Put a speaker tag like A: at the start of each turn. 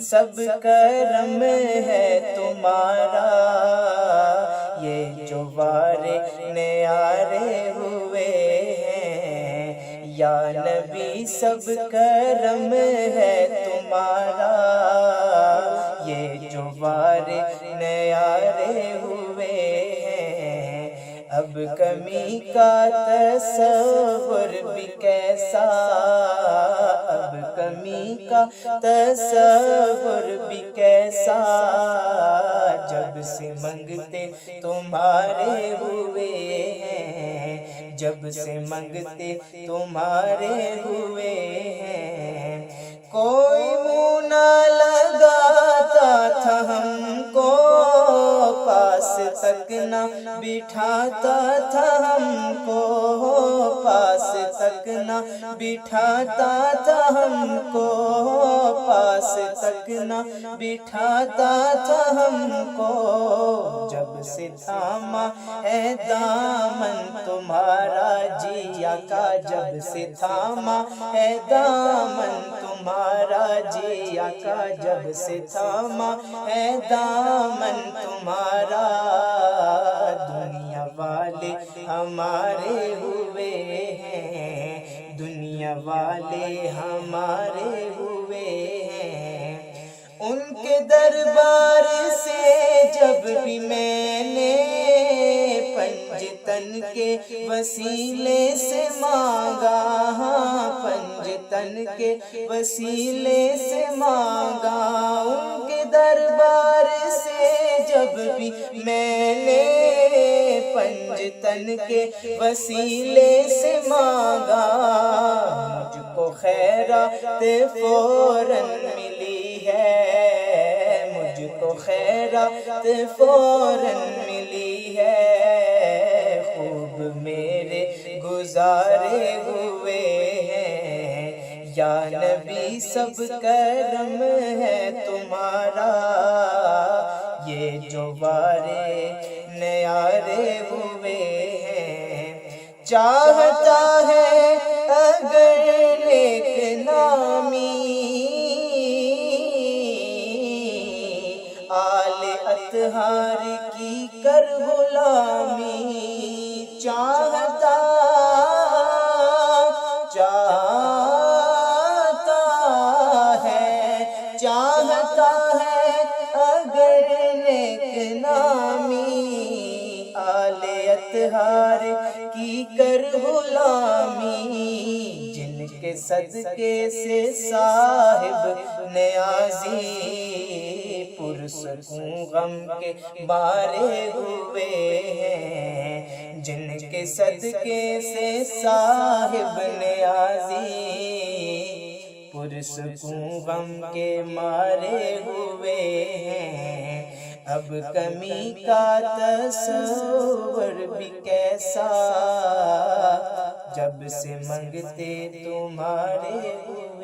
A: سب کرم ہے تمہارا، یہ جو وارے نیارے ہوئے ہیں یا نبی سب کرم ہے تمہارا، یہ جو وارے نیارے ہوئے ہیں۔ اب کمی کا تصور بھی کیسا، اب کمی کا تصور بھی کیسا، جب سے منگتے تمہارے ہوئے ہیں، جب سے منگتے تمہارے ہوئے ہیں۔ کوئی منہ نہ لگاتا تھا ہم کو، پاس تک نہ بٹھاتا تھا ہم کو، پاس تک نہ بٹھاتا تھا ہم کو، پاس تک نہ بٹھاتا تھا ہم کو۔ جب سے تھاما ہے دامن تمہارا جی آقا، جب سے تھاما ہے دامن تمہارا جی آقا، جب سے تھاما ہے دامن تمہارا، دنیا والے ہمارے ہوئے ہیں، دنیا والے ہمارے ہوئے ہیں۔ ان کے دربار سے جب بھی میں نے پنجتن کے وسیلے سے مانگا، پنجتن کے وسیلے سے مانگا، ان کے دربار سے جب بھی میں نے پنجتن کے وسیلے سے مانگا، مجھ کو خیرات فوراً ملی ہے، مجھ کو خیرات فوراً ملی ہے، خوب میرے گزارے ہوئے ہیں، یا نبی سب کرم ہے تمہارا، یہ جو وارے نیارے ہوئے ہیں۔ چاہتا ہے اگر نیک نامی آل اطہار کی کر غلامی، چاہتا ہے اگر نیک نامی آل اطہار کی کر غلامی، جن کے صدقے سے صاحب نیازی پرسکون غم کے مارے ہوئے ہیں، جن کے صدقے سے صاحب نیازی پرسکون غم کے مارے ہوئے ہیں۔ اب کمی کا تصور بھی کیسا، جب سے منگتے تمہارے ہوئے